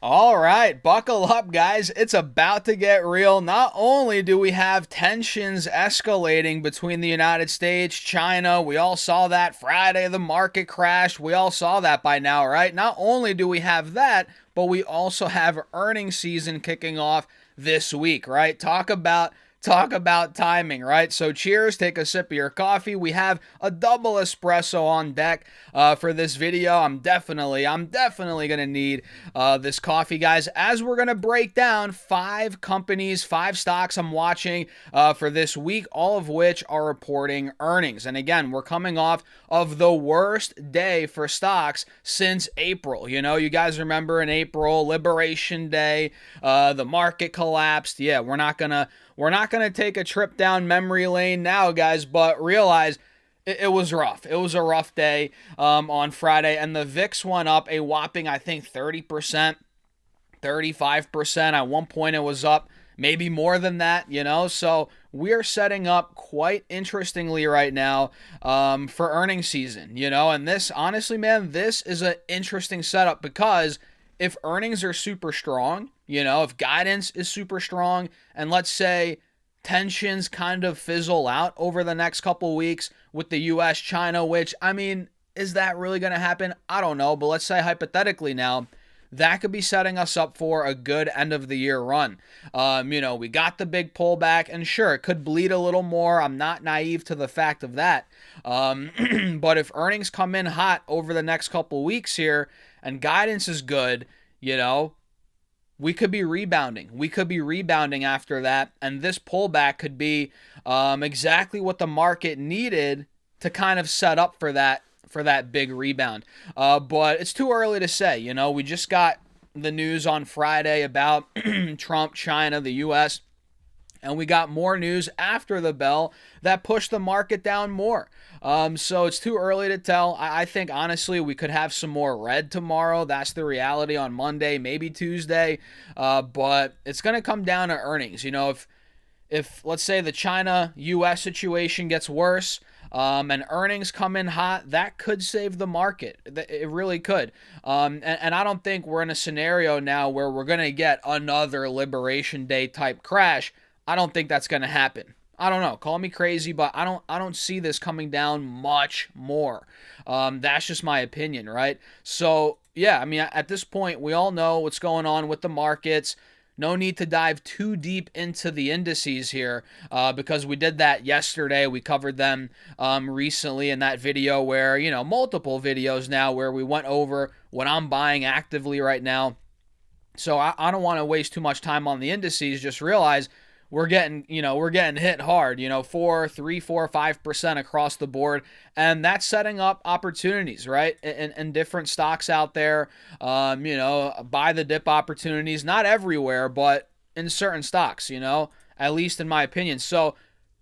All right, buckle up, guys. It's about to get real. Not only do we have tensions escalating between the United States, China, we all saw that Friday, the market crashed. We all saw that by now, right? Not only do we have that, but we also have earnings season kicking off this week, right? Talk about timing, right? So cheers, take a sip of your coffee. We have a double espresso on deck for this video. I'm definitely gonna need this coffee, guys, as we're gonna break down 5 companies, 5 stocks I'm watching for this week, all of which are reporting earnings. And again, we're coming off of the worst day for stocks since April. You guys remember in April, Liberation Day, the market collapsed. Yeah, we're not gonna take a trip down memory lane now, guys, but realize it was rough. It was a rough day on Friday, and the VIX went up a whopping, I think, 30%, 35%. At one point, it was up maybe more than that. So we're setting up quite interestingly right now for earnings season. And this, honestly, man, this is an interesting setup because if earnings are super strong, if guidance is super strong, and let's say tensions kind of fizzle out over the next couple weeks with the US China, which, I mean, is that really going to happen? I don't know, but let's say hypothetically now, that could be setting us up for a good end of the year run. We got the big pullback, and sure, it could bleed a little more. I'm not naive to the fact of that. But if earnings come in hot over the next couple weeks here and guidance is good, you know, we could be rebounding. We could be rebounding after that, and this pullback could be exactly what the market needed to kind of set up for that big rebound. But it's too early to say. We just got the news on Friday about Trump, China, the U.S., and we got more news after the bell that pushed the market down more. So it's too early to tell. I think, honestly, we could have some more red tomorrow. That's the reality on Monday, maybe Tuesday. But it's going to come down to earnings. If let's say the China U.S. situation gets worse, and earnings come in hot, that could save the market. It really could. And I don't think we're in a scenario now where we're going to get another Liberation Day type crash. I don't think that's going to happen. I don't know. Call me crazy, but I don't see this coming down much more. That's just my opinion, right? So yeah, I mean, at this point, we all know what's going on with the markets. No need to dive too deep into the indices here because we did that yesterday. We covered them recently in that video where, multiple videos now where we went over what I'm buying actively right now. So I don't want to waste too much time on the indices. Just realize we're getting hit hard, 4, 3, 4, 5% across the board, and that's setting up opportunities, right? In different stocks out there, buy the dip opportunities, not everywhere, but in certain stocks, at least in my opinion. So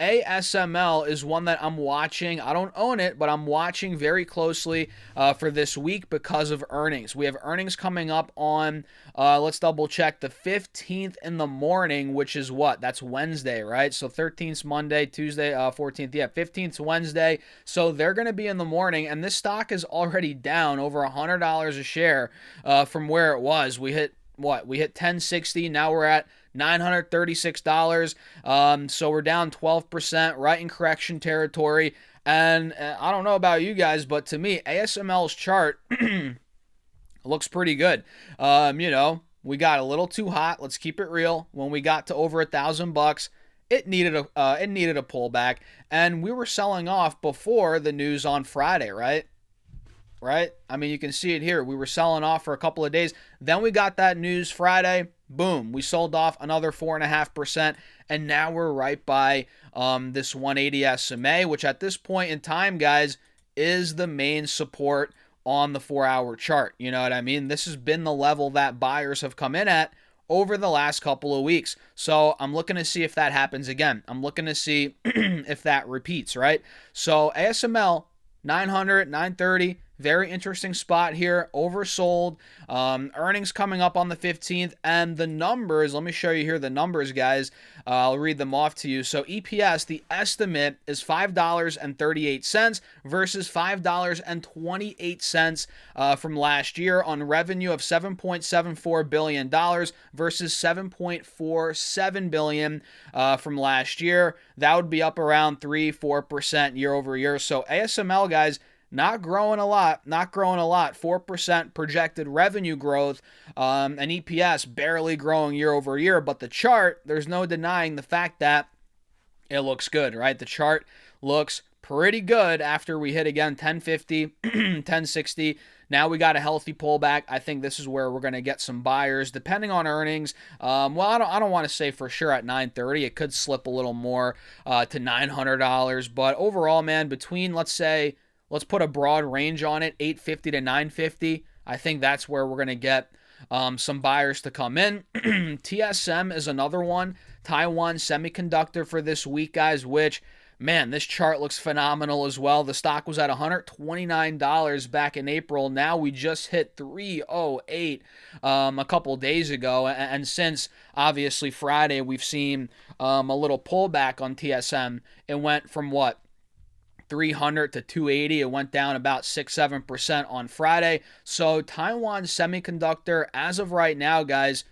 ASML is one that I'm watching. I don't own it, but I'm watching very closely for this week because of earnings. We have earnings coming up on, let's double check, the 15th in the morning, which is what? That's Wednesday, right? So 13th Monday, Tuesday, 14th. Yeah, 15th Wednesday. So they're going to be in the morning, and this stock is already down over $100 a share from where it was. We hit what? We hit 1060. Now we're at $936. So we're down 12%, right in correction territory. And I don't know about you guys, but to me, ASML's chart looks pretty good. We got a little too hot. Let's keep it real. When we got to over $1,000, it needed a pullback, and we were selling off before the news on Friday, right? Right? I mean, you can see it here. We were selling off for a couple of days. Then we got that news Friday. Boom. We sold off another 4.5%. And now we're right by this 180 SMA, which at this point in time, guys, is the main support on the 4-hour chart. You know what I mean? This has been the level that buyers have come in at over the last couple of weeks. So I'm looking to see if that happens again. I'm looking to see if that repeats, right? So ASML, 900, 930. very interesting spot here. Oversold. Earnings coming up on the 15th. And the numbers, let me show you here the numbers, guys. I'll read them off to you. So EPS, the estimate is $5.38 versus $5.28 from last year on revenue of $7.74 billion versus $7.47 billion from last year. That would be up around 3-4% year over year. So ASML, guys, not growing a lot. 4% projected revenue growth, and EPS barely growing year over year. But the chart, there's no denying the fact that it looks good, right? The chart looks pretty good after we hit again 1050, 1060. Now we got a healthy pullback. I think this is where we're going to get some buyers, depending on earnings. Well, I don't want to say for sure at 930. It could slip a little more to $900. But overall, man, between, let's put a broad range on it, 850 to 950. I think that's where we're going to get some buyers to come in. TSM is another one. Taiwan Semiconductor for this week, guys, which, man, this chart looks phenomenal as well. The stock was at $129 back in April. Now we just hit 308 a couple days ago. And since, obviously, Friday, we've seen a little pullback on TSM. It went from what? 300 to 280. It went down about 6-7% on Friday. So Taiwan Semiconductor, as of right now, guys,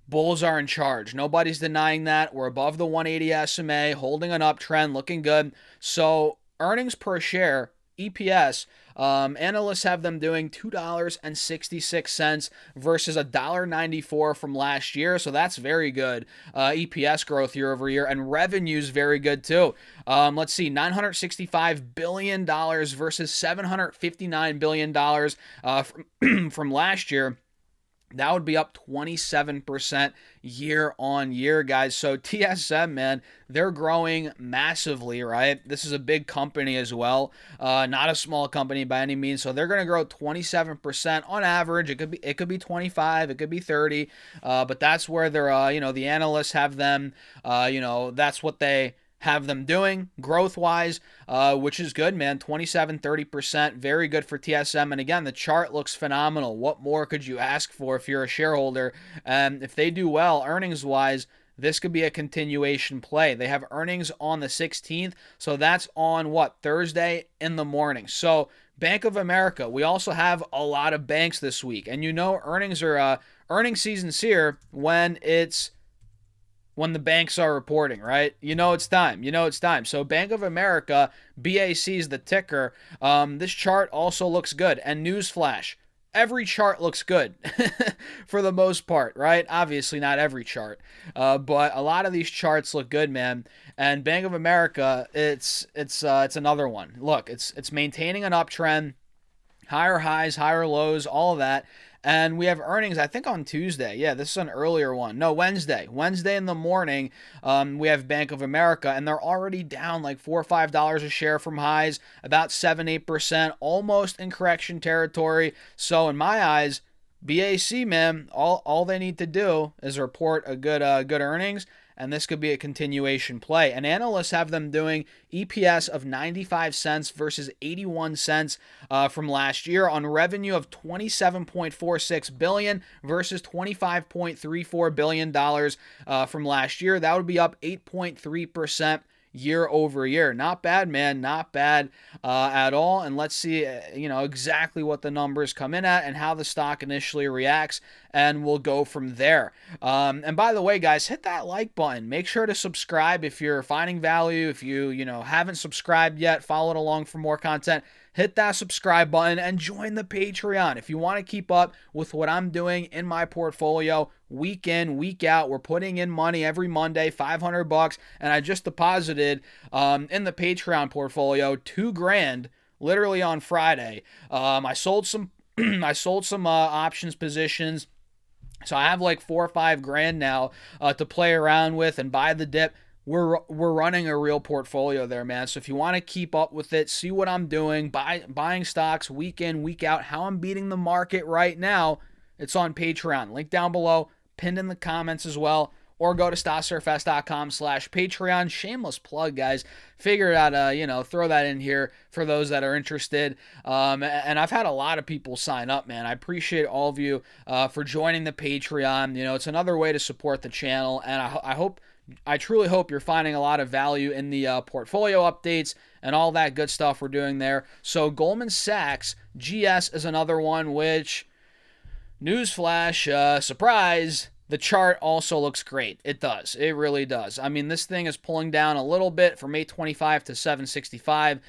bulls are in charge. Nobody's denying that. We're above the 180 SMA, holding an uptrend, looking good. So earnings per share, EPS, analysts have them doing $2.66 versus $1.94 from last year. So that's very good. EPS growth year over year, and revenue's very good too. Let's see, $965 billion versus $759 billion from last year. That would be up 27% year on year, guys. So TSM, man, they're growing massively, right? This is a big company as well, not a small company by any means. So they're going to grow 27% on average. It could be 25, it could be 30, but that's where they're, the analysts have them. That's what they have them doing growth-wise, which is good, man. 27-30%, very good for TSM. And again, the chart looks phenomenal. What more could you ask for if you're a shareholder? And if they do well, earnings-wise, this could be a continuation play. They have earnings on the 16th, so that's on what? Thursday in the morning. So Bank of America, we also have a lot of banks this week. And earnings are earnings season's here when the banks are reporting, right? It's time. So Bank of America, BAC is the ticker. This chart also looks good. And newsflash, every chart looks good for the most part, right? Obviously not every chart, but a lot of these charts look good, man. And Bank of America, it's another one. Look, it's maintaining an uptrend, higher highs, higher lows, all of that. And we have earnings, I think, on Tuesday. Yeah, this is an earlier one. No, Wednesday. Wednesday in the morning, we have Bank of America, and they're already down like $4 or $5 a share from highs, about 7-8%, almost in correction territory. So in my eyes, BAC, man, all they need to do is report a good earnings, and this could be a continuation play. And analysts have them doing EPS of 95 cents versus 81 cents from last year on revenue of $27.46 billion versus $25.34 billion from last year. That would be up 8.3% year over year. Not bad, man. Not bad at all. And let's see, exactly what the numbers come in at and how the stock initially reacts, and we'll go from there. And by the way, guys, hit that like button. Make sure to subscribe if you're finding value. If you haven't subscribed yet, follow it along for more content. Hit that subscribe button and join the Patreon. If you want to keep up with what I'm doing in my portfolio week in, week out, we're putting in money every Monday, $500, and I just deposited in the Patreon portfolio $2,000 literally on Friday. I sold some options positions. So I have like $4 or $5 now to play around with and buy the dip. We're running a real portfolio there, man. So if you want to keep up with it, see what I'm doing, buying stocks week in, week out, how I'm beating the market right now, it's on Patreon. Link down below, pinned in the comments as well. or go to stasssurfs.com/Patreon. Shameless plug, guys. Figured out, throw that in here for those that are interested. And I've had a lot of people sign up, man. I appreciate all of you for joining the Patreon. It's another way to support the channel, and I truly hope you're finding a lot of value in the portfolio updates and all that good stuff we're doing there. So Goldman Sachs, GS is another one, which, newsflash, surprise, the chart also looks great. It does. It really does. I mean, this thing is pulling down a little bit from 825 to 765,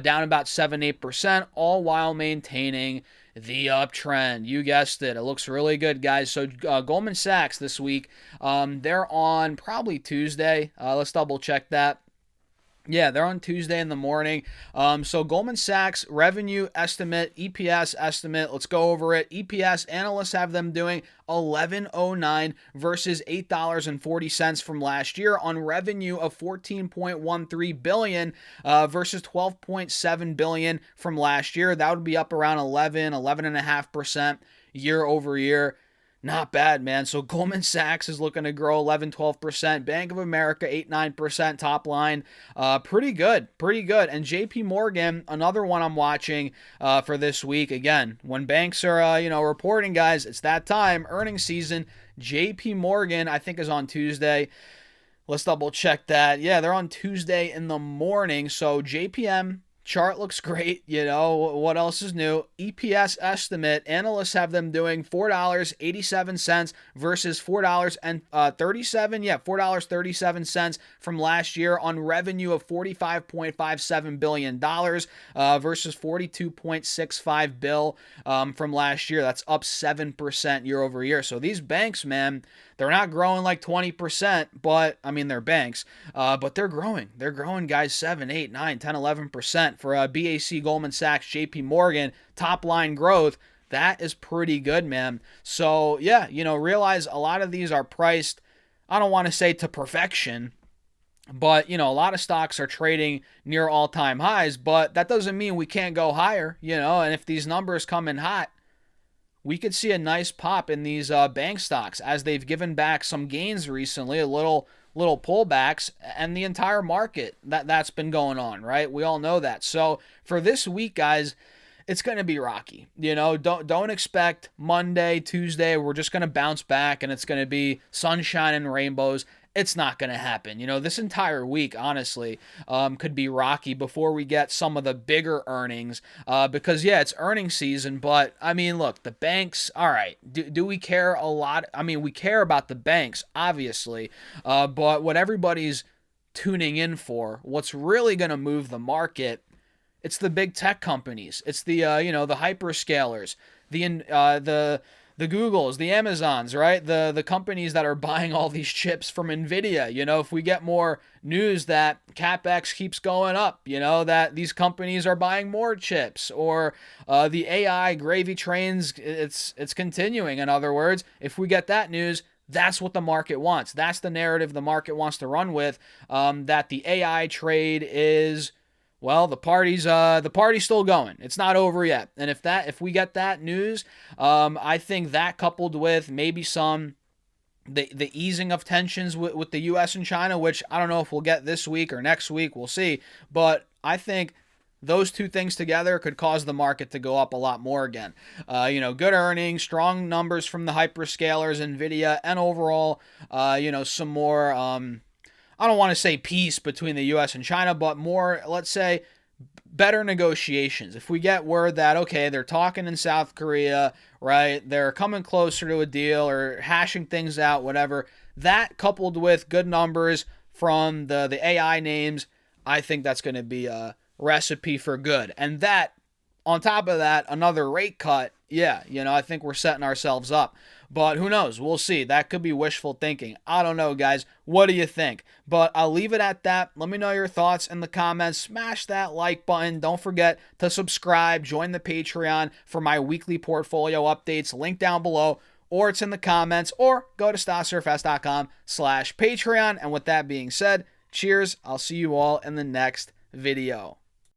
down about 7-8%, all while maintaining the uptrend. You guessed it. It looks really good, guys. So Goldman Sachs this week, they're on probably Tuesday. Let's double check that. Yeah, they're on Tuesday in the morning. So Goldman Sachs revenue estimate, EPS estimate, let's go over it. EPS, analysts have them doing $11.09 versus $8.40 from last year on revenue of $14.13 billion versus $12.7 billion from last year. That would be up around 11.5% year over year. Not bad, man. So Goldman Sachs is looking to grow 11-12%. Bank of America 8-9% top line. Pretty good. And JP Morgan, another one I'm watching for this week. Again, when banks are reporting, guys, it's that time, earnings season. JP Morgan, I think, is on Tuesday. Let's double check that. Yeah, they're on Tuesday in the morning. So JPM chart looks great. What else is new? EPS estimate, analysts have them doing $4.87 versus $4.37 from last year on revenue of $45.57 billion versus $42.65 billion from last year. That's up 7% year over year. So these banks, man, they're not growing like 20%, but I mean, they're banks, but they're growing. They're growing, guys, 7, 8, 9, 10, 11% for BAC, Goldman Sachs, JP Morgan, top line growth. That is pretty good, man. So yeah, realize a lot of these are priced, I don't want to say to perfection, but, a lot of stocks are trading near all-time highs, but that doesn't mean we can't go higher, and if these numbers come in hot, we could see a nice pop in these bank stocks as they've given back some gains recently, a little pullbacks, and the entire market that's been going on, right? We all know that. So for this week, guys, it's going to be rocky. Don't expect Monday, Tuesday, we're just going to bounce back and it's going to be sunshine and rainbows. It's not going to happen. This entire week, honestly, could be rocky before we get some of the bigger earnings because, yeah, it's earnings season. But, I mean, look, the banks, all right, do we care a lot? I mean, we care about the banks, obviously, but what everybody's tuning in for, what's really going to move the market, it's the big tech companies. It's the, the hyperscalers, the Googles, the Amazons, right? The companies that are buying all these chips from NVIDIA. If we get more news that CapEx keeps going up, that these companies are buying more chips, or the AI gravy trains, it's continuing. In other words, if we get that news, that's what the market wants. That's the narrative the market wants to run with, that the AI trade is... Well, the party's still going. It's not over yet. And if we get that news, I think that coupled with maybe some the easing of tensions with the U.S. and China, which I don't know if we'll get this week or next week, we'll see. But I think those two things together could cause the market to go up a lot more again. Good earnings, strong numbers from the hyperscalers, NVIDIA, and overall, some more. I don't want to say peace between the U.S. and China, but more, let's say, better negotiations. If we get word that, okay, they're talking in South Korea, right? They're coming closer to a deal or hashing things out, whatever. That coupled with good numbers from the AI names, I think that's going to be a recipe for good. And that, on top of that, another rate cut, yeah, I think we're setting ourselves up. But who knows? We'll see. That could be wishful thinking. I don't know, guys. What do you think? But I'll leave it at that. Let me know your thoughts in the comments. Smash that like button. Don't forget to subscribe. Join the Patreon for my weekly portfolio updates. Link down below, or it's in the comments, or go to stasssurfs.com/Patreon. And with that being said, cheers. I'll see you all in the next video.